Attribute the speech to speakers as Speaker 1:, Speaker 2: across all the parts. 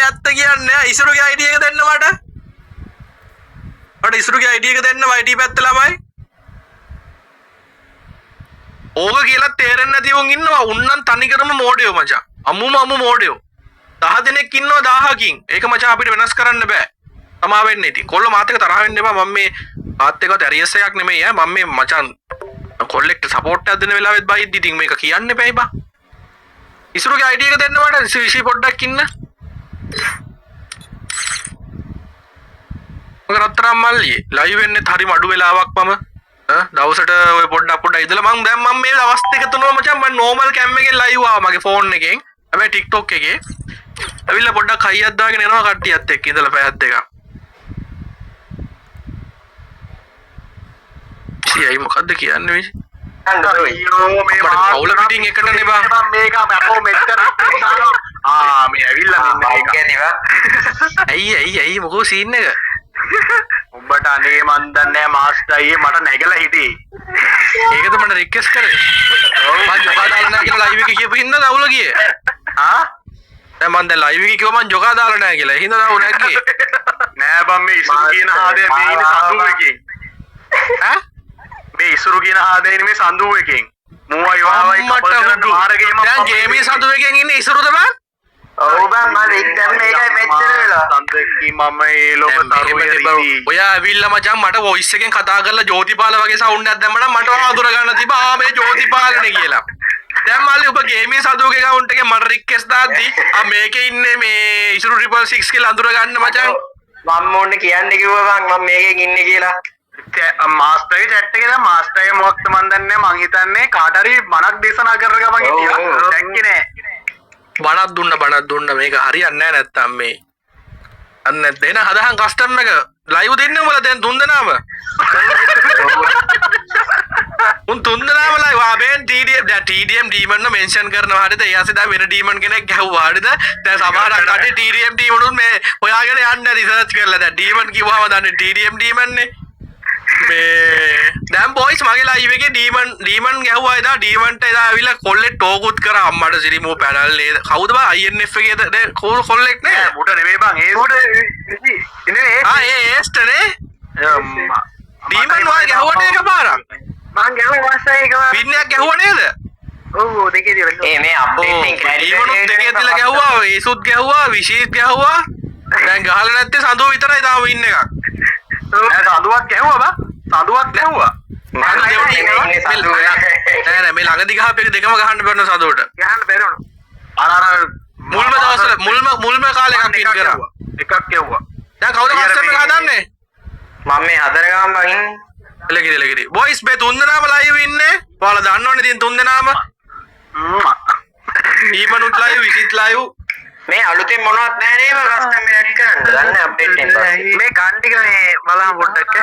Speaker 1: ඇත්ත කියන්නේ ඉසුරුගේ ID එක දෙන්න මට ඉසුරුගේ ID එක දෙන්න YT පැත්ත ළමයි ඕක කියලා තේරෙන්නේ නැති උන් ඉන්නවා උන්නම් තනිකරම මෝඩයෝ මචං අම්මු මෝඩයෝ 10 දෙනෙක් ඉන්නවා 1000කින් ඒක මචං අපිට වෙනස් කරන්න බෑ තමා වෙන්නේ ඉතින් කොල්ල මාත් එක්ක තරහ වෙන්න එපා මම මේ ආත් එක්කවත් ඇරියස් එකක් නෙමෙයි මම මේ මචං කොල්ලෙක්ට සපෝට් එකක් දෙන්න වෙලාවෙත් බයිද්දි ඉතින් මේක කියන්න එපයි බා ඉසුරුගේ ID එක දෙන්න මට විශි පොඩ්ඩක් ඉන්න මම රත්තරන් මල්ලි ලයිව් වෙන්නේ හරි මඩු වෙලාවක් මම දවසට ඔය පොඩ්ඩක් ඉඳලා මම දැන් මම මේ දවස් දෙක තුනම මචං මම නෝමල් කැම් එකෙන් ලයිව් ආවා මගේ ෆෝන් එකෙන් හැබැයි TikTok එකේ ඇවිල්ලා පොඩ්ඩක් හයියක් දාගෙන එනවා කට්ටියත් එක්ක ඉඳලා පැයක් දෙකක් සියයි මොකද්ද කියන්නේ මේ අයියෝ මේ පවුල පිටින් එකට නේ බා මම මේක අපෝ මෙච්චර මේ ඇවිල්ලා මෙන්න මේක කියනවා ඇයි මොකෝ සීන් එක උඹට අනේ මන් දන්නේ මාස්ටර් අයියේ මට නැගලා හිටියේ ඒකද මට රික්වෙස්ට් කරේ මම ජොකා දාලා නැහැ කියලා ලයිව් එකේ කියපු හින්දා දවුල ගියේ දැන් මම දැන් ලයිව් එකේ කිව්වා මම ජොකා දාලා නැහැ කියලා හින්දා දවුල නැග්ගේ නෑ බම් මේ ඉසුරු කියන ආදේ මේ ඉන්නේ සඳු එකකින් මේ ඉසුරු කියන ආදේ ඉන්නේ මේ සඳු එකකින් මූවයි වාවයි කපල් කරන මාර්ගේ මම දැන් ගේමී සඳු එකකින් ඉන්නේ ඉසුරුද බං ඔව් බං මම දැන් මේකයි මෙච්චර වෙලා සඳෙක්කි මම ඒ ලෝක තරුවේ ඔයා ඇවිල්ලා මචං මට වොයිස් එකෙන් කතා කරලා ජෝතිපාල වගේ සවුන්ඩ් එකක් දැම්මම මට අඳුර ගන්න තිබා මේ ජෝතිපාලනේ කියලා දැන් මල්ලි ඔබ ගේමී සඳුගේ account එකේ මට රික්වෙස්ට් දාද්දි මේකේ ඉන්නේ මේ ඉසුරු 666 කියලා අඳුර ගන්න මචං මම මොන්නේ කියන්නේ කිව්වා බං මම මේකෙන් ඉන්නේ කියලා මාස්ටර්ගේ chat එකේ දැන් මාස්ටර්ගේ මොකක්ද මන් දන්නේ මං හිතන්නේ කාට හරි මනක් දේශනා කරන ගමන් හිටියා දැක්කේ නෑ බණක් දුන්න මේක හරියන්නේ නැහැ නැත්තම් මේ අන්න දෙන හදහන් කස්ටම් එක ලයිව් දෙන්නේ උඹලා දැන් තුන් දෙනාම උන් තුන් දෙනාම ලයිව් ආබෙන් TDM ඩීමන් න මෙන්ෂන් කරනවා හරියද ඊයසේ දැන් වෙන ඩීමන් කෙනෙක් ගැහුවා හරියද දැන් සමහර කටේ TDM ඩීමන් උන් මේ හොයාගෙන යන්න රිසර්ච් කරලා දැන් ඩීමන් කිව්වම දන්නේ TDM ඩීමන් නේ මේ දැන් බොයිස් මගේ ලයිව් එකේ ඩීමන් ගැහුවා එදා ඩීමන්ට එදා ඇවිල්ලා කොල්ලෙක් ටෝකුත් කරා අම්මට සිරිමෝ පැනල් නේද කවුද බා INF එකේ කොල්ලෙක් නේ මුට නෙමෙයි බං ඒ මුට ඉන්නේ ඒ ඒස්ට නේ ඩීමන් වා ගැහුවට එකපාරක් මං ගැහුවා වාසය එකපාරක් පින්නයක් ගැහුවා නේද ඔව් දෙකේදී මේ අප්ඩේට් එක ඩීමන් දෙකේදීලා ගැහුවා ඒසුත් ගැහුවා විශීත් ගැහුවා දැන් ගහලා නැත්තේ සඳුව විතරයි තාම ඉන්න එකක් සඳුවක් ගැහුවා බා සඳුවක් ගැහුවා නෑ මේ ළඟදි ගහපු එක දෙකම ගහන්න බැරි සඳුවට ගහන්න බැරි වුණා අර මුල්ම දවස්වල මුල්ම කාලේ එකක් ඉන්න කරා එකක් ගැහුවා දැන් කවුද කස්ටම් එක හදන්නේ මම මේ හදන ගමන් බං ඉන්නේ එලගිරි බොයිස් මේ තුන් දෙනාම ලයිව් ඉන්නේ ඔයාලා දන්නවනේ ඉතින් තුන් දෙනාම ඊමනුත් ලයිව් විසිත් ලයිව් මේ අලුතෙන් මොනවත් නැහැ නේද කස්ටම් එක ඇඩ් කරන්න දන්නේ අප්ඩේට් එක මේ ගන් ටික මේ බලන්න පොඩ්ඩක්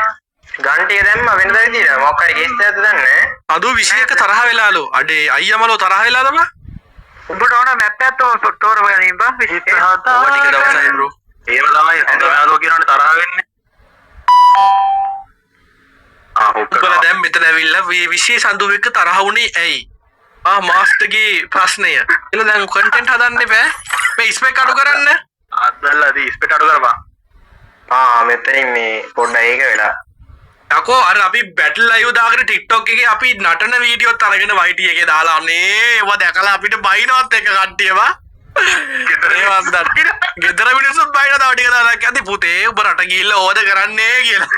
Speaker 1: ගන් ටික දැම්ම වෙනදා විදියට මොකක් හරි කේස් එකක්ද දන්නේ අදු 21 තරහ වෙලාලු අඩේ අයියමලෝ තරහ වෙලාද බා උඹට ඕන මැප් එකක් තෝරම ගනින් බා 27 ටික දවසයි බ්‍රෝ ඒව තමයි හොඳ වෙලාලෝ කියනවනේ තරහ වෙන්නේ උඹලා දැන් මෙතන ඇවිල්ලා විශේෂ සඳුවෙක තරහ වුණේ ඇයි මාස්ටර්ගේ ප්‍රශ්නය එළ දැන් කන්ටෙන්ට් හදන්න බෑ මේ ස්පෙක් අඩු කරන්න අදල්ලාදී ස්පෙක් අඩු කරපන් මෙතනින් මේ පොඩ්ඩක් ඒක වෙලා යකෝ අර අපි බැටල් ලයිව් දාගෙන TikTok එකේ අපි නටන වීඩියෝත් අරගෙන YT එකේ දාලා අනේ ඒව දැකලා අපිට බයිනවත් එක කට්ටියව ගෙදර මිනිස්සුත් බයින තව ටික දාලා කියද්දි පුතේ ඔබ රට ගිහිල්ලා ඕද කරන්නේ කියලා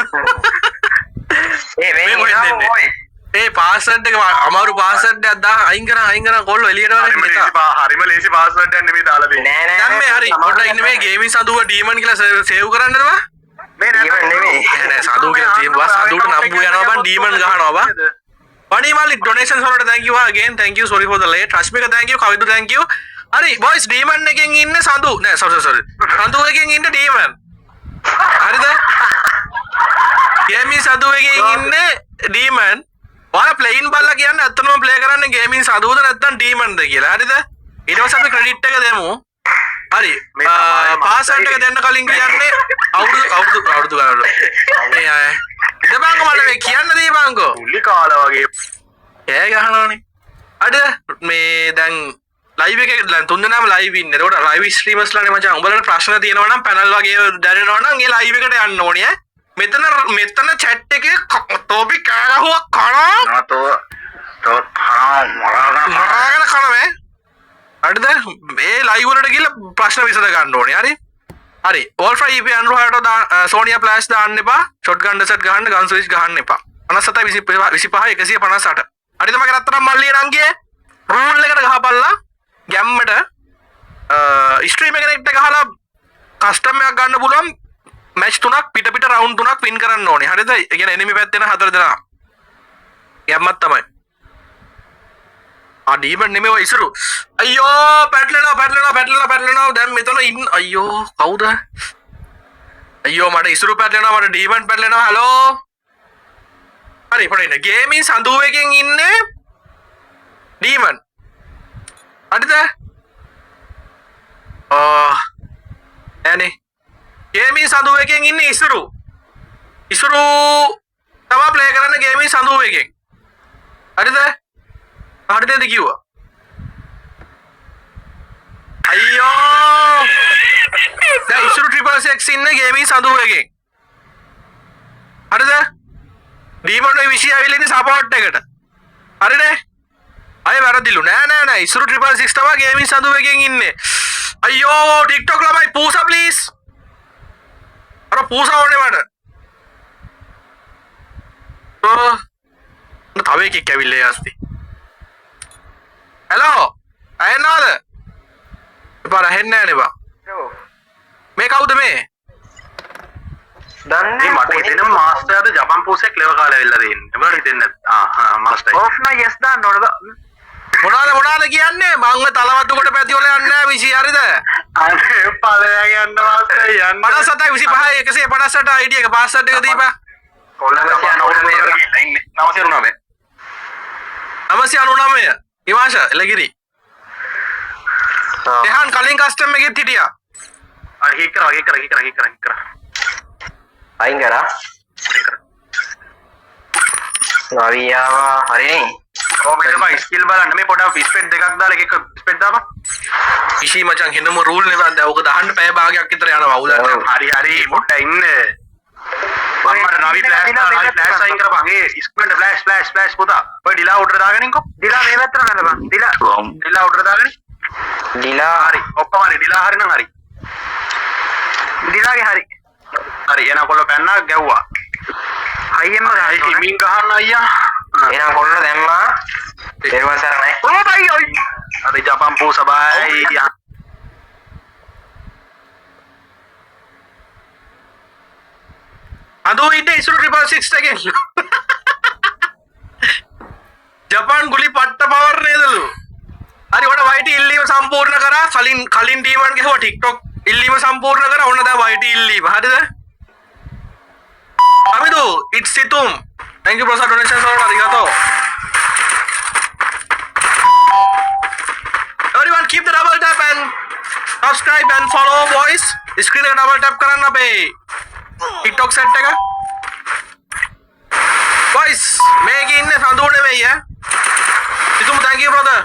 Speaker 1: ඒ පාස්වර්ඩ් එක අමාරු පාස්වර්ඩ් එකක් දාලා අයින් කරන් කොල්ලෝ එළියට වරෙන්න එපා. හරිම ලේසි පාස්වර්ඩ් එකක් නෙමෙයි දාලා දෙන්නේ. නෑ දැන් මේ හරි පොඩ්ඩක් ඉන්න මේ ගේමින් සඳුව ඩීමන් කියලා සේව් කරන්නද බා? මේ ඩීමන් නෙමෙයි. නෑ සඳුව කියලා තියෙනවා. සඳුවට නම්බු යනවා බං ඩීමන් ගහනවා බං. වණී මල්ලි ඩොනේෂන්ස් වලට thank you again. thank you sorry for the late. Rashmika thank you. කවිදු thank you. හරි boys ඩීමන් එකෙන් ඉන්නේ සඳු. නෑ sorry. සඳුව එකෙන් ඉන්නේ ඩීමන්. හරිද? ගේමින් සඳුව එකෙන් ඉන්නේ ඩීමන්. ඔයාලා ප්ලේයින් බලලා කියන්නේ අතනම ප්ලේ කරන්න ගේමින් සඳුවද නැත්නම් ඩීමන්ද කියලා. හරිද? ඊට පස්සේ අපි ක්‍රෙඩිට් එක දෙමු. හරි. පාස්වර්ඩ් එක දෙන්න කලින් කියන්නේ අවුරුදු ගන්නලු. මේ අය. දෙබංග මට මේ කියන්න දීපංකෝ. පුලි කාලා වගේ. කෑ ගහනවනේ. හරිද? මේ දැන් ලයිව් එකේ දැන් තුන්දෙනාම ලයිව් ඉන්නේ. ඒකට ලයිව් ස්ට්‍රීමර්ස්ලානේ මචං. උඹලට ප්‍රශ්න තියෙනවා නම් පැනල් වගේ දැනෙනවා නම් ඒ ලයිව් එකට යන්න ඕනේ ඈ. මෙතන chat එකේ තෝපි කෑගහුවක් කනවා.
Speaker 2: නතෝ
Speaker 1: මරාගෙන කනවා. හරිද? මේ ලයිව් වලට ගිහලා ප්‍රශ්න විසඳ ගන්න ඕනේ. හරි. Wolf IP අනුරහට සෝනියා ෆ්ලෑෂ් දාන්න එපා. ෂොට්ගන් ඩෙසර්ට් ගහන්න, ගන් ස්විච් ගහන්න එපා. 57 25 158. හරිද මගේ රත්තරන් මල්ලිය නංගියේ? රූල් එකට ගහපල්ලා. ගැම්මට ස්ට්‍රීම් එකකට ගහලා කස්ටම් එකක් ගන්න පුළුවන්. මැච් 3ක් පිට රවුන්ඩ් 3ක් වින් කරන්න ඕනේ. හරිද? ඒ කියන්නේ එනිමි පැත්තේ 4 දෙනා. ගැම්මක් තමයි. ඩීමන් නෙමෙයි ඔය ඉසුරු. අයියෝ පැටලෙනවා. දැන් මෙතන ඉන්න අයියෝ කවුද? අයියෝ මට ඉසුරු පැටලෙනවා, මට ඩීමන් පැටලෙනවා. හලෝ. හරි පොඩින ගේමින් සඳුවේකින් ඉන්නේ ඩීමන්. හරිද? එනේ ගේමින් සඳුවේකින් ඉන්නේ ඉසුරු. ඉසුරු තමයි ප්ලේ කරන්න ගේමින් සඳුවේකින්. හරිද? හරිද කිව්වා? අයියෝ දැන් ඉසුරු 666 ඉන්නේ ගේමින් සඳුවේකින්. හරිද? ඩීමන් ඔය විශ්ය ඇවිල්ලා ඉන්නේ සපෝට් එකට. හරිනේ? අය වැරදිලු නෑ ඉසුරු 666 තමයි ගේමින් සඳුවේකින් ඉන්නේ. අයියෝ TikTok ළමයි පූසා ප්ලීස්. අර පූසා ඕනේ මට. තව එකෙක් ඇවිල්ලා යස්ති. හෙලෝ අයනවාද? එපාර හෙන්නේ නෑනේ බා. මේ කවුද මේ?
Speaker 2: දන්නේ මට හිතෙන මාස්ටර්ද ජපන් පූසෙක් ලෙව කාලේ ඇවිල්ලා තියෙන්නේ. ඒවට හිතෙන්නේ මාස්ටර්.
Speaker 3: ඕෆ් නා යස් දාන්න ඕනද?
Speaker 1: මොනවාද කියන්නේ? මං තලවත්තු කොට පැති වල යන්නේ නැහැ විසි හරිද?
Speaker 2: අනේ පළයක් යන්න මාස්ටර් යන්න.
Speaker 1: 57 25 158 ID එක පාස්වර්ඩ් එක දීපන්.
Speaker 2: කොල්ලන්ට යන ඕනේ මේ ඉන්නේ 999.
Speaker 1: 999 ඉවාෂ එලගිරි. එහන් කලින් කස්ටම් එකෙත් හිටියා.
Speaker 2: හික් කරා.
Speaker 3: අයින් කරා. නවියාවා හරිනේ.
Speaker 2: කොහොමද ස්කිල් බලන්න මේ පොඩක් ස්පෙඩ් දෙකක් දාලා එක ස්පෙඩ් දාපන්.
Speaker 1: ඉෂි මචං හෙනම රූල් නේ බං. දැන් ඔක දාන්න පැය භාගයක් විතර යනවා. උදේ
Speaker 2: හරි පොඩ්ඩ ඉන්න. මම නවි ෆ්ලෑෂ් සයින් කරපන්. ඒ ස්ක්‍රීන් ෆ්ලෑෂ් පුතා. ඔය ඩිලා ඕඩර් දාගනින්කෝ.
Speaker 3: දිලා මේ පැත්තට නලපන්.
Speaker 2: ඩිලා ඕඩර් දාගනි.
Speaker 3: දිලා
Speaker 2: හරි. ඔක්කොම හරි. ඩිලා හරි නම් හරි.
Speaker 3: දිලාගේ හරි.
Speaker 2: හරි එන කොල්ල පැන්නා ගැව්වා.
Speaker 3: අයියෙන්ම
Speaker 2: හිමින් ගහන්න අයියා.
Speaker 3: එන කොල්ල දැම්මා. දේවල් සරණයි.
Speaker 2: ඕ බයි අයි. හරි ජපන් පූසා බයි.
Speaker 1: අදෝ ඉන්නේ ඉසුරු 666 එකෙන්. ජපාන් ගුලි පට්ට පවර් නේදලු. හරි ඔන්න වයිටි ඉල්ලීම සම්පූර්ණ කරා. කලින් ඩීමන් ගෙහුවා TikTok ඉල්ලීම සම්පූර්ණ කරා. ඔන්න දැන් වයිටි ඉල්ලීම. හරිද? Amidu it's situm. Thank you for the donation sir. Arigato. Everyone keep the double tap and subscribe and follow boys. Screen එක double tap කරන්න අපේ TikTok set එක. Boys මේකේ ඉන්නේ සඳු නෙමෙයි ඈ. සිතුම් thank you brother.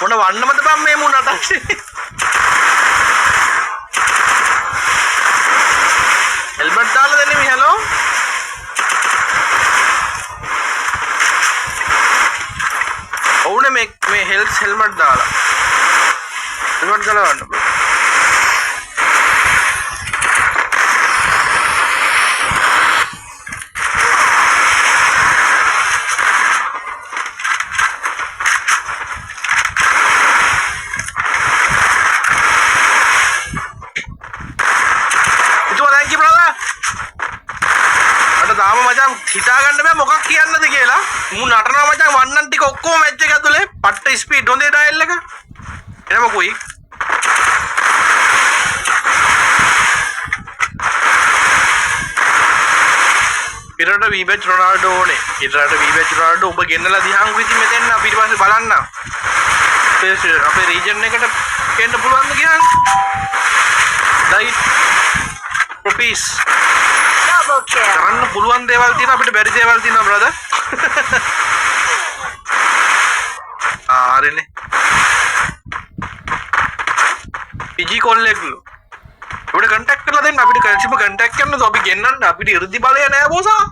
Speaker 1: මොන වන්නමද බම් මේ මුණට හෙල්මට් දාලා දෙන්නේ මේ හලෝ ඔවුනේ මේ හෙල්මට් දාලා ගලවන්න කියන්නද කියලා මු නටනවා මචං වන්නන් ටික ඔක්කොම මැච් එක ඇතුලේ පට්ට ස්පීඩ් හොඳේ ඩයල් එක එනම කුයි ඉරට වීබෙච් රොනාල්ඩෝ ඕනේ ඉරට වීබෙච් රොනාල්ඩෝ ඔබ ගෙන්නලා දිහාන් විසි මෙතෙන් අපි ඊට පස්සේ බලන්න අපේ රීජන් එකට එන්න පුළුවන්ද ගියන් ලයිට් රුපීස් කරන්න පුළුවන් දේවල් තියෙනවා අපිට බැරි දේවල් තියෙනවා බ්‍රදර් ආරනේ පිජි කොල්ලෙක්ලු අපිට කන්ටැක්ට් කරලා දෙන්න අපිට කිසිම කන්ටැක්ට් කරන්න අපි ගෙන්නන්න අපිට 이르දි බලය නෑ බෝසා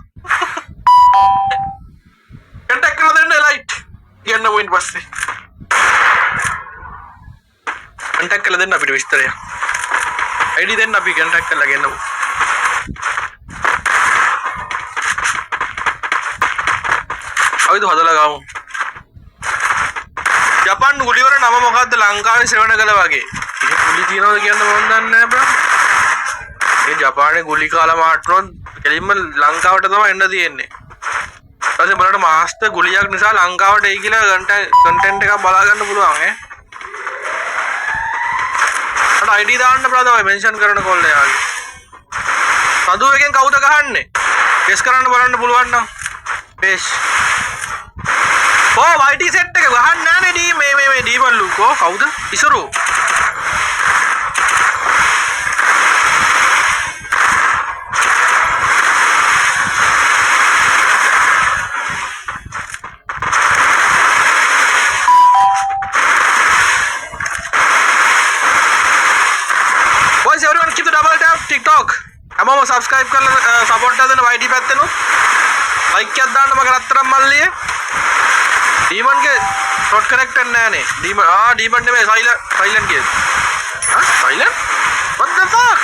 Speaker 1: කන්ටැක්ට් කරලා දෙන්න ලයිට් ගෙන්න වෙන්න පස්සේ කන්ටැක්ට් කරලා දෙන්න අපිට විස්තරය ID දෙන්න අපි කන්ටැක්ට් කරලා ගෙන්නමු අවිද හදලා ගමු ජපාන් ගුලිවර නම මොකද්ද ලංකාවේ සෙවණ කළ වගේ ඒක ගුලි තියනවද කියන්න මම දන්නේ නැහැ බ්‍රෝ ඒ ජපානයේ ගුලි කාලා මාට්‍රොන් කෙලින්ම ලංකාවට තමයි එන්න තියෙන්නේ ඊපස්සේ බලන්න මාස්ටර් ගුලියක් නිසා ලංකාවට එයි කියලා කන්ටෙන්ට් එකක් බලා ගන්න පුළුවන් ඈ අර ID දාන්න බ්‍රදර් ඔය මෙන්ෂන් කරන කෝල් එයාගේ සතු එකෙන් කවුද ගහන්නේ ටෙස් කරන්න බලන්න පුළුවන් නම් බේස් Oh, YT set එක ගහන්න නෑනේ ඩී මේ ඩී බල්ලු කෝ කවුද ඉසුරු boys everyone keep the double tap TikTok හැමෝම subscribe කරලා support එක දෙන්න YT පැත්තෙනුත් like එකක් දාන්න මගේ රත්තරන් මල්ලියේ डीमन के शॉर्ट कनेक्टर नैने डीमन डीमन ने में साइलेंट के silent what the fuck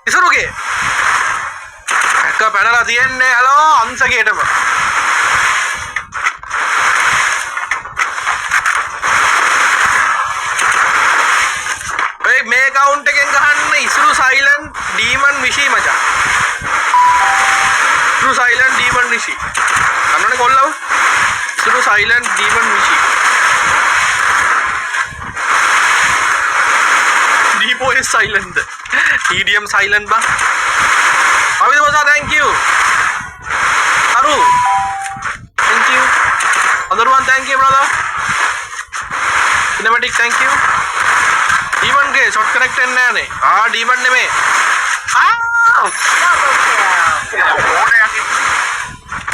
Speaker 1: ISRO के का पैनल दियन्ने हेलो अंसगेटम මේ account එකෙන් ගහන්න ඉසුරු silent demon විශි මචං ඉසුරු silent demon විශි අන්නනේ කොල්ලව ඉසුරු silent demon විශි Deepo is silent TDM silent ba Avid bosa thank you Aru thank you other one thank you brother cinematic thank you demon के शॉर्ट कनेक्ट करना है नहीं हाँ डीमन ने में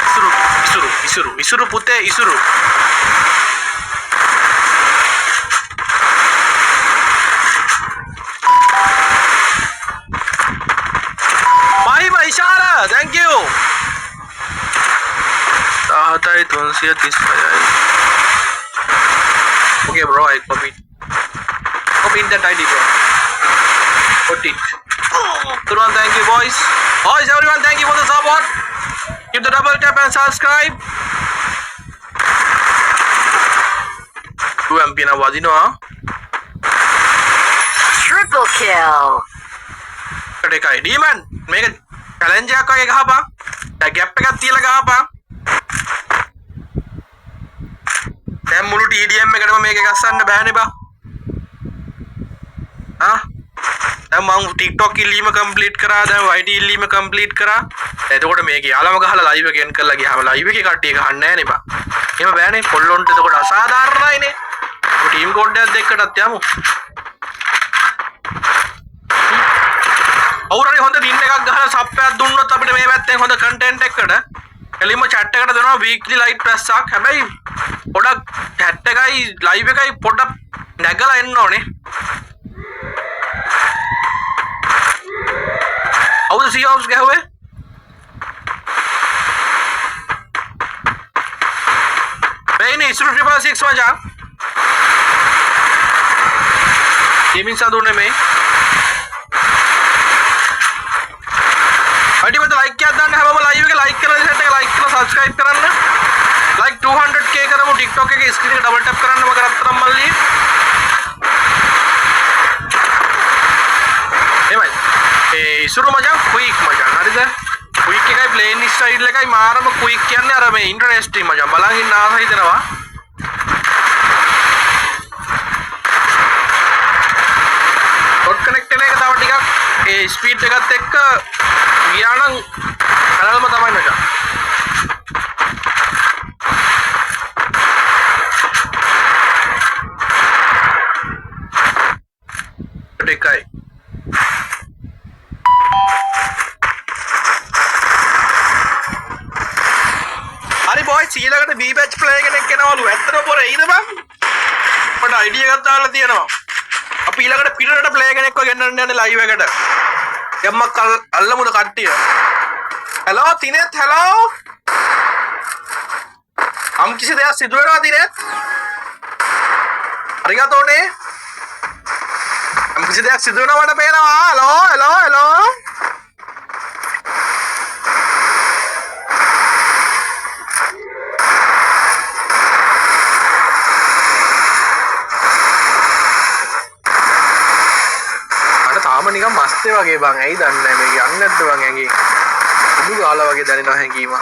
Speaker 1: इसुरु इसुरु इसुरु इसुरु पुते इसुरु भाई भाई इशारा थैंक यू आता है तुलसी तीस बजाई okay bro I copy in that ID bro put it everyone thank you boys everyone thank you for the support give the double tap and subscribe 2 MP na wadino
Speaker 4: triple kill
Speaker 1: kadekai demon meka challenge එකක් වගේ ගහපන් දැන් gap එකක් තියලා ගහපන් දැන් මුළු TDM එකටම මේක ගස්සන්න බෑනේ බා මම TikTok ඉල්ලීම කම්ප්ලීට් කරා දැන් YT ඉල්ලීම කම්ප්ලීට් කරා එතකොට මේක යාලම ගහලා ලයිව් එක ගෙන් කරලා ගියාම ලයිව් එකේ කට්ටිය ගහන්නේ නැහැ නේ බා එහෙම බෑනේ කොල්ලොන්ට එතකොට අසාධාරණයිනේ ඔය ටීම් කෝඩ් එකක් දෙකටත් යමු අවුරුනේ හොඳ වින් එකක් ගහලා සප් එකක් දුන්නොත් අපිට මේ පැත්තෙන් හොඳ කන්ටෙන්ට් එකකට එලිම chat එකට දෙනවා weekly light press එකක් හැබැයි පොඩක් chat එකයි live එකයි පොඩක් නැගලා එන්න ඕනේ How the Seahawks get away? Benny, it's 666 मजा. Gaming साथ होने में. अड़ी मतलब लाइक क्या दाने हम लाइव के लाइक करना जैसे लाइक करना सब्सक्राइब करना लाइक 200k करा वो टिकटॉक के स्क्रीन डबल टैप करना मगर अब तरह मल्ली ए भाई शुरू मजा क्विक मजा हरिदा क्विक के काय ප්ලේන් ස්ටයිල් එකයි මාරම ක්වික් කියන්නේ අර මේ ඉන්ටර්නෙස්ටිං මචං බලන් ඉන්න ආස හිතෙනවා ඩොට් කනෙක්ට් එක තව ටිකක් ඒ ස්පීඩ් එකත් එක්ක ගියා නම් කරල්ම තමයි මචං එකයි හරි බොයිස් ඊළඟට B batch ප්ලේ කෙනෙක් එනවලු ඇත්තටම පොර එයිද බං මට අයිඩියා එකක් දාලා තියෙනවා අපි ඊළඟට පිටරට ප්ලේ කෙනෙක්ව ගෙන්නන්න යන්නේ ලයිව් එකට යම්මක් අල්ලමුද කට්ටිය hello තිනෙත් hello කිසි දෙයක් සිදු වෙනවා තිනෙත් අරිගාතෝනේ කිසි දෙයක් සිදු වෙනවා මට පේනවා hello තාම නිකන් මස්තේ වගේ බං ඇයි දන්නේ නැහැ මේක යන්නේ නැද්ද බං ඇඟේ උඩු ගාලා වගේ දැනෙනවා හැංගීම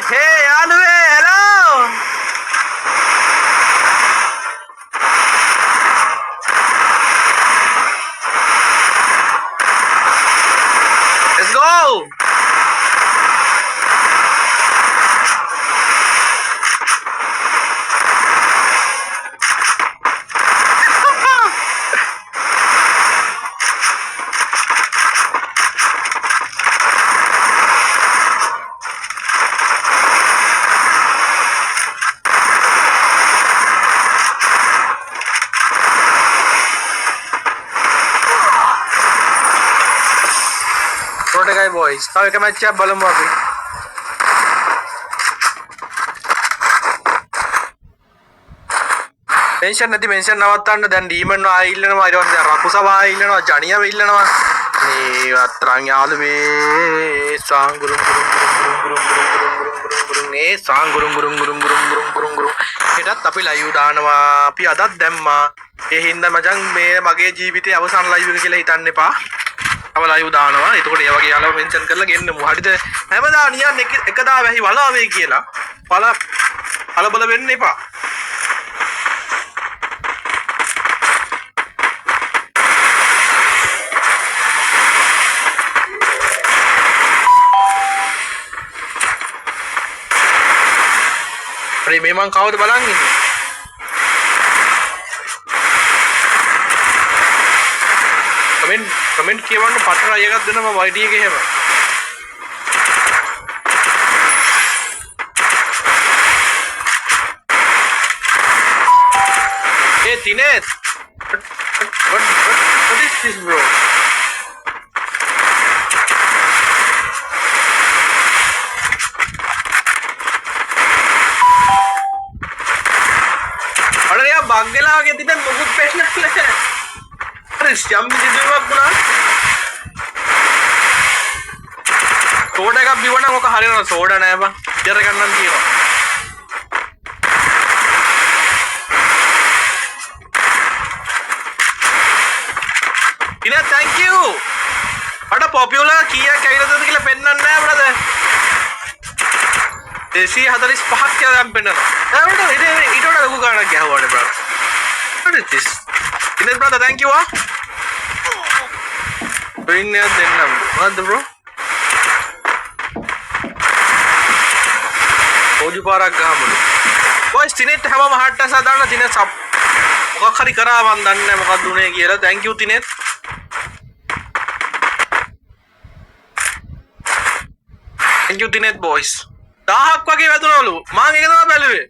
Speaker 1: hey යාළුවේ hello let's go Guys, boys, tahu ke match up balum api. Mention nanti mention nawattanna dan demon no illanawa ඊට පස්සේ රකුසවා ඉල්ලනවා ජනියව ඉල්ලනවා මේ අත්‍රාන් යාළුවේ සාංගුරුම් ගුරුම් මේ සාංගුරුම් ගුරුම් හෙටත් අපි ලයිව් දානවා අපි අදත් දැම්මා ඒ හින්දා මචං මේ මගේ ජීවිතේ අවසන් ලයිව් එක කියලා හිතන්න එපා අප ලයිව් දානවා එතකොට ඒ වගේ යාළුවෝ මෙන්ෂන් කරලා ගෙන්නමු හරිද හැමදාම නියන් එක දා වැහි වලාවේ කියලා පළ වෙන්න එපා අනේ මේ මං කවුද බලන් ඉන්නේ කමෙන්ට් කියවන්න පටර අයගත් දෙනවා වයිඩි එකේ හැම ඒ තිනෙත් what is this bro අර යා බග්ගලා වගේ තිබෙන මොකුත් ප්‍රශ්න නැහැ Jam di situ apa pula? Soda ka biwana mo ka hari na soda na ba? Jara kan nanti no. Ina thank you. Ada popular kiya kaila tadi kila pennan na brother. Desi 45 kya dam pennan. Ito na lagu kana kya huwa ne brother. What is this? Ines brother thank you Doing near then what bro? Oju para gahamulu. Boys Tinet හැමම හට්ට සදාන Tinet sub මොකක් හරි කරා මන් දන්නේ නැහැ මොකක්ද උනේ කියලා. Thank you Tinet. Thank you Tinet boys. 1000ක් වගේ වැදුනවලු. මං ඒක තමයි බැලුවේ.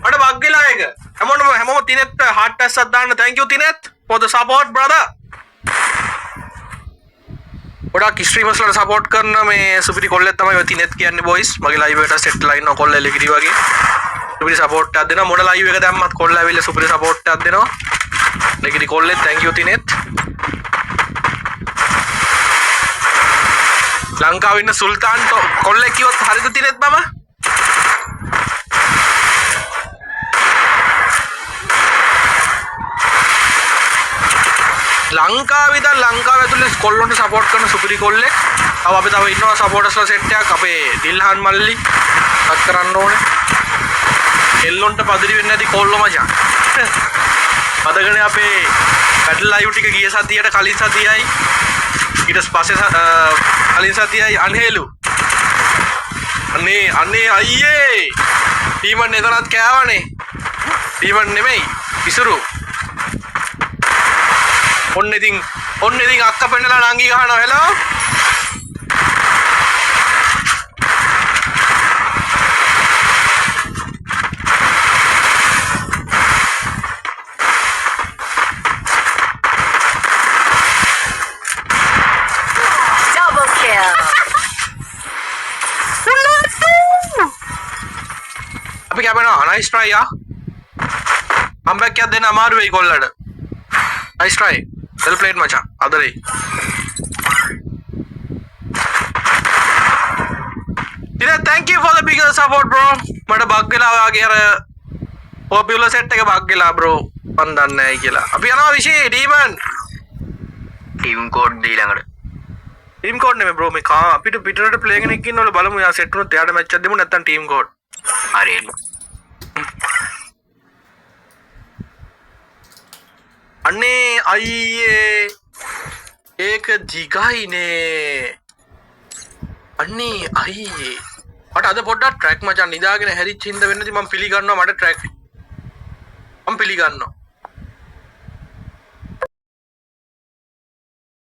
Speaker 1: මට බග් වෙලා ඒක. හැමෝම Tinet හට්ට සදාන thank you Tinet for the support brother. ගොඩක් ස්ට්‍රීමර්ස් වලට සපෝට් කරන මේ සුපිරි කොල්ලෙක් තමයි ඔය තිනෙත් කියන්නේ බොයිස් මගේ ලයිව් එකට සෙට් ලයින් එක කොල්ල එලගිරි වගේ සුපිරි සපෝට් එකක් දෙනවා මොන ලයිව් එක දැම්මත් කොල්ල ඇවිල්ලා සුපිරි සපෝට් එකක් දෙනවා එලගිරි කොල්ලෙක් thank you තිනෙත් ලංකාවේ ඉන්න සුල්තාන්ට කොල්ලෙක් කිව්වොත් හරිද තිරෙත් මම ලංකාවේ ඉඳන් ලංකාව ඇතුලේ කොල්ලොන්ට සපෝට් කරන සුපිරි කොල්ලෙක් තව අපි තව ඉන්නවා සපෝටර්ස්ලා සෙට් එකක් අපේ දිල්හාන් මල්ලි අත් කරන්න ඕනේ එල්ලොන්ට පදිරි වෙන්නේ නැති කොල්ලෝ මචං පදගනේ අපේ බැටල් ලයිව් ටික ගිය සතියට කලින් සතියයි ඊට පස්සේ කලින් සතියයි අන්හෙලු අනේ අයියේ ටීමන් එතනත් කෑවනේ ටීමන් නෙමෙයි ඉසුරු ඔන්න ඉතින් අක්ක පෙන්නලා නංගි ගහනවා හෙලෝ
Speaker 4: Double kill.
Speaker 1: අපි කැපෙනවා නයිස් try යා කම්බැක් එකක් දෙන්න අමාරු වෙයි කොල්ලට නයිස් try well played මචං අදරේ ඉතින් thank you for the bigger support bro මට බග් වෙලා වගේ අර popular set එක බග් වෙලා bro මන් දන්නේ නැහැ කියලා අපි යනවා විශේෂ ඩීමන්
Speaker 3: ටීම් කෝඩ් දී ළඟට
Speaker 1: ටීම් කෝඩ් නෙමෙයි bro මේ කා අපිට පිටරට ප්ලේ කෙනෙක් ඉන්නවලු බලමු යා සෙට් වුණොත් එයාට මැච් එකක් දෙමු නැත්නම් ටීම් කෝඩ්
Speaker 3: හරි
Speaker 1: අනේ අයියේ ඒක දිගයිනේ අනේ අයියේ මට අද පොඩ්ඩක් ට්‍රැක් මචං නිදාගෙන හැරිච්ච හින්දා වෙන්නදී මම පිළිගන්නවා මට ට්‍රැක් මම පිළිගන්නවා